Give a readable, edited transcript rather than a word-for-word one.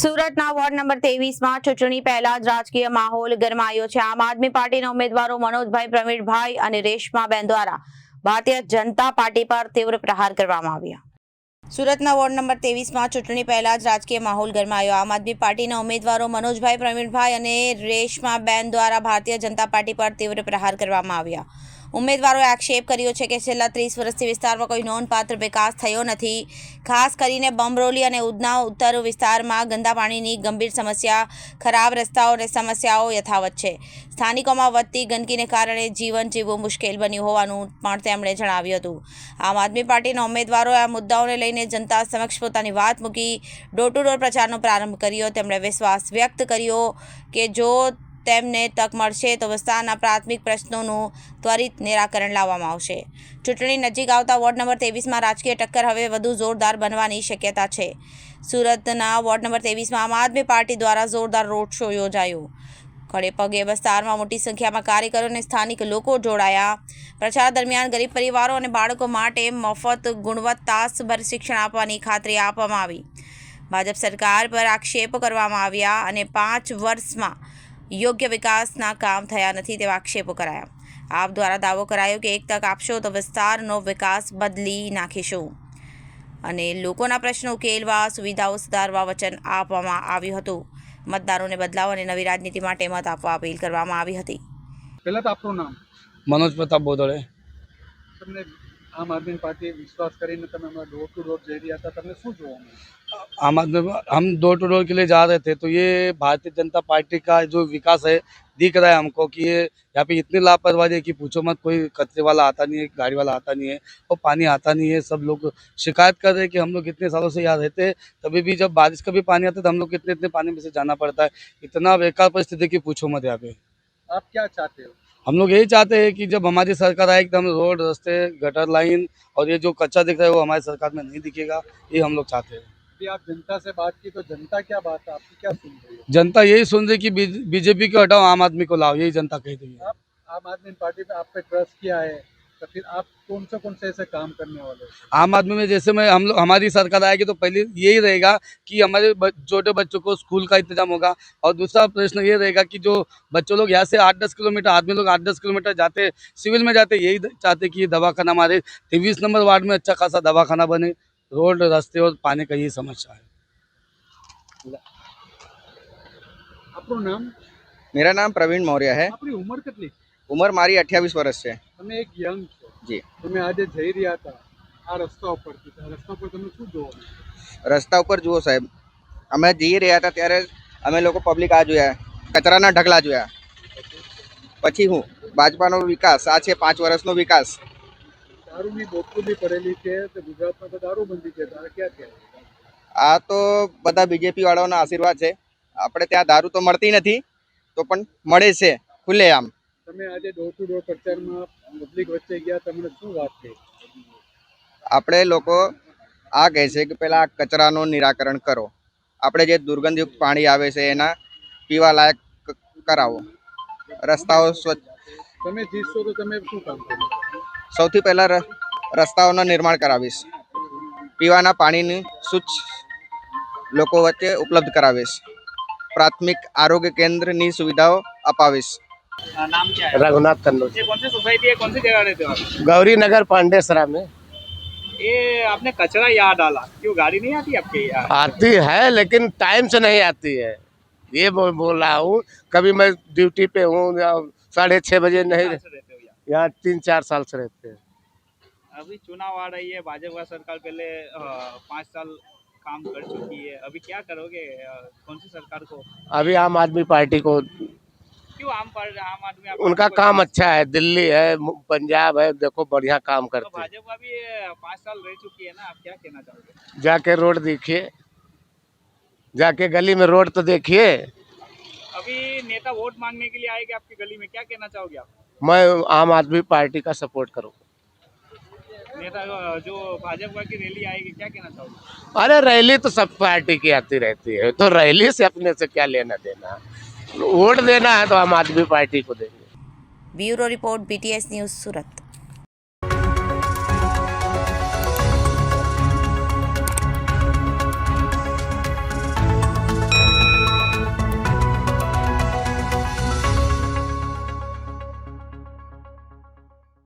સુરતના ward number 23માં ચૂંટણી પહેલા જ રાજકીય માહોલ ગરમાયો છે। આમ આદમી પાર્ટીના ઉમેદવારો મનોજભાઈ, પ્રવીણભાઈ અને રેશમાબેન દ્વારા ભારતીય જનતા પાર્ટી પર તીવ્ર પ્રહાર કરવામાં આવ્યા। સુરતના વોર્ડ નંબર 23માં ચૂંટણી પહેલા જ રાજકીય માહોલ ગરમાયો। આમ આદમી પાર્ટીના ઉમેદવારો મનોજભાઈ, પ્રવીણભાઈ અને રેશમાબેન દ્વારા ભારતીય જનતા પાર્ટી પર તીવ્ર પ્રહાર કરવામાં આવ્યા। ઉમેદવારોએ આક્ષેપ કર્યો છે કે છેલ્લા 30 વર્ષથી વિસ્તારમાં કોઈ નોંધપાત્ર વિકાસ થયો નથી। ખાસ કરીને બમરોલી અને ઉધના ઉત્તર વિસ્તારમાં ગંદા પાણીની ગંભીર સમસ્યા, ખરાબ રસ્તાઓ અને સમસ્યાઓ યથાવત છે। સ્થાનિકોમાં વધતી ગંદકીને કારણે જીવન જીવવું મુશ્કેલ બન્યું હોવાનું પણ તેમણે જણાવ્યું હતું। આમ આદમી પાર્ટીના ઉમેદવારોએ આ મુદ્દાઓને લઈને જનતા સમક્ષ પોતાની વાત મૂકી ડોર ટુ ડોર પ્રચારનો પ્રારંભ કર્યો। તેમણે વિશ્વાસ વ્યક્ત કર્યો કે જો તેમને તક મળશે તો વિસ્તારના પ્રાથમિક પ્રશ્નોનું ત્વરિત નિરાકરણ લાવવામાં આવશે। ચૂંટણી નજીક આવતા વોર્ડ નંબર 23માં રાજકીય ટક્કર હવે વધુ જોરદાર બનવાની શક્યતા છે। સુરતના વોર્ડ નંબર 23માં આમ આદમી પાર્ટી દ્વારા જોરદાર રોડ શો યોજાયો। ખડે પગે વિસ્તારમાં મોટી સંખ્યામાં કાર્યકરો અને સ્થાનિક લોકો જોડાયા। પ્રચાર દરમિયાન ગરીબ પરિવારો અને બાળકો માટે મફત ગુણવત્તાસભર શિક્ષણ આપવાની ખાતરી આપવામાં આવી। ભાજપ સરકાર પર આક્ષેપો કરવામાં આવ્યા અને 5 વર્ષમાં યોગ્ય વિકાસના કામ થયા નથી તેવા આક્ષેપો કરાયા। આપ દ્વારા દાવો કરાયો કે એક તક આપશો તો વિસ્તારનો વિકાસ બદલી નાખીશું અને લોકોના પ્રશ્નો ઉકેલવા, સુવિધાઓ સુધારવા વચન આપવામાં આવ્યું હતું। મતદારોને બદલાવ અને નવી રાજનીતિ માટે મત આપવા અપીલ કરવામાં આવી હતી। પહેલા તો આપનું નામ? मनोज प्रताप बोदड़े। તમને આમ આદમી પાર્ટી વિશ્વાસ કરીને તમે હમણાં ડોર ટુ ડોર જઈ રહ્યા હતા, તમને શું જોવા મળ્યું? आम आदमी हम डोर टू डोर के लिए जा रहे थे तो ये भारतीय जनता पार्टी का जो विकास है दिख रहा है हमको कि ये यहाँ पे इतनी लापरवाही है कि पूछो मत। कोई कचरे वाला आता नहीं है, गाड़ी वाला आता नहीं है और पानी आता नहीं है। सब लोग शिकायत कर रहे हैं कि हम लोग इतने सालों से यहाँ रहते हैं, तभी भी जब बारिश का भी पानी आता है तो हम लोग इतने इतने पानी में से जाना पड़ता है। इतना बेकार परिस्थिति है कि पूछो मत। यहाँ पे आप क्या चाहते हो? हम लोग यही चाहते हैं कि जब हमारी सरकार आए एकदम रोड, रास्ते, गटर लाइन और ये जो कच्चा दिख रहा है वो हमारी सरकार में नहीं दिखेगा। ये हम लोग चाहते हैं। अभी आप जनता से बात की तो जनता क्या बात है, आपकी क्या सुन रही है? जनता यही सुन रही कि बीजेपी को हटाओ, आम आदमी को लाओ, यही जनता कह रही है। आप आम आदमी पार्टी पे आप पे ट्रस्ट किया है तो फिर आप कौन से ऐसे काम करने वाले हो? आम आदमी में जैसे में हम लोग हमारी सरकार आएगी तो पहले यही रहेगा कि हमारे छोटे बच्चों को स्कूल का इंतजाम होगा। और दूसरा प्रश्न ये रहेगा कि जो बच्चों लोग यहाँ से 8-10 किलोमीटर, आदमी लोग 8-10 किलोमीटर जाते, सिविल में जाते, यही चाहते कि ये दवाखाना हमारे 23 नंबर वार्ड में अच्छा खासा दवाखाना बने। रोड, रास्ते और पानी का यही समस्या है। आपનું નામ? मेरा नाम प्रवीण मौर्य है। આપની ઉંમર કેટલી? उम्र मारी 28 वर्ष है તમે એક યંગ છો जी। તમે આજે જઈ રહ્યા હતા આ રસ્તા ઉપરથી, તો આ રસ્તા પર તમને શું જોવા મળ્યું? रस्ता पर जुओ साहेब, અમે જઈ રહ્યા હતા ત્યારે અમે લોકો પબ્લિક આ જોયા, કચરાના ઢગલા જોયા। પછી હું ભાજપાનો વિકાસ આ છે 5 વર્ષનો વિકાસ। દારૂની બોટલો બી પડેલી છે તો ગુજરાતમાં તો દારૂબંધી છે, તારે ક્યાં છે? આ તો બધા બીજેપી વાળાઓના આશીર્વાદ છે। આપણે ત્યાં દારૂ તો મળતી નથી તો પણ મળે છે ખુલ્લેઆમ। તમે આજે ડોર ટુ ડોર પ્રચારમાં પબ્લિક વચ્ચે ગયા, તમને શું વાત કહી? આપણે લોકો આ કહે છે કે પહેલાં આ કચરાનું નિરાકરણ કરો, આપણે જે દુર્ગંધયુક્ત પાણી આવે છે એના પીવા લાયક કરાવો, રસ્તાઓ સ્વચ્છ। તમે જીતશો તો તમે શું કામ કરો? સૌથી પહેલાં રસ્તાઓનું નિર્માણ કરાવીશ, પીવાના પાણીની શુદ્ધ લોકો વચ્ચે ઉપલબ્ધ કરાવીશ, પ્રાથમિક આરોગ્ય કેન્દ્રની સુવિધાઓ અપાવીશ। नाम क्या है? रघुनाथ कन्नौज, ये कौन सी सोसाइटी है, कौन सी जगह रहते हो आप? गौरी नगर पांडेसरा में। ये आपने कचरा यहाँ डाला, क्यों गाड़ी नहीं आती आपके यहाँ? आती है लेकिन टाइम से नहीं आती है, ये बोल रहा हूँ। कभी मैं ड्यूटी पे हूँ, 6:30 बजे नहीं, कहाँ से रहते हो यहाँ? यहाँ 3-4 साल से रहते हैं। अभी चुनाव आ रही है, भाजपा सरकार पहले 5 साल काम कर चुकी है, अभी क्या करोगे? कौन सी सरकार को? अभी आम आदमी पार्टी को, क्यों आम आदमी उनका काम अच्छा है, दिल्ली है, पंजाब है, देखो बढ़िया काम तो करते हैं। भाजपा भी 5 साल रह चुकी है ना, आप क्या कहना चाहोगे? जाके रोड देखिए, जाके गली में रोड तो देखिए। अभी नेता वोट मांगने के लिए आएंगे आपकी गली में, क्या कहना चाहोगे आप? मैं आम आदमी पार्टी का सपोर्ट करूँ। नेता जो भाजपा की रैली आएगी, क्या कहना चाहोगे? अरे रैली तो सब पार्टी की आती रहती है, तो रैली से अपने से क्या लेना देना। वोट देना है तो आम आदमी पार्टी को देंगे। ब्यूरो रिपोर्ट BTS न्यूज़ सुरत।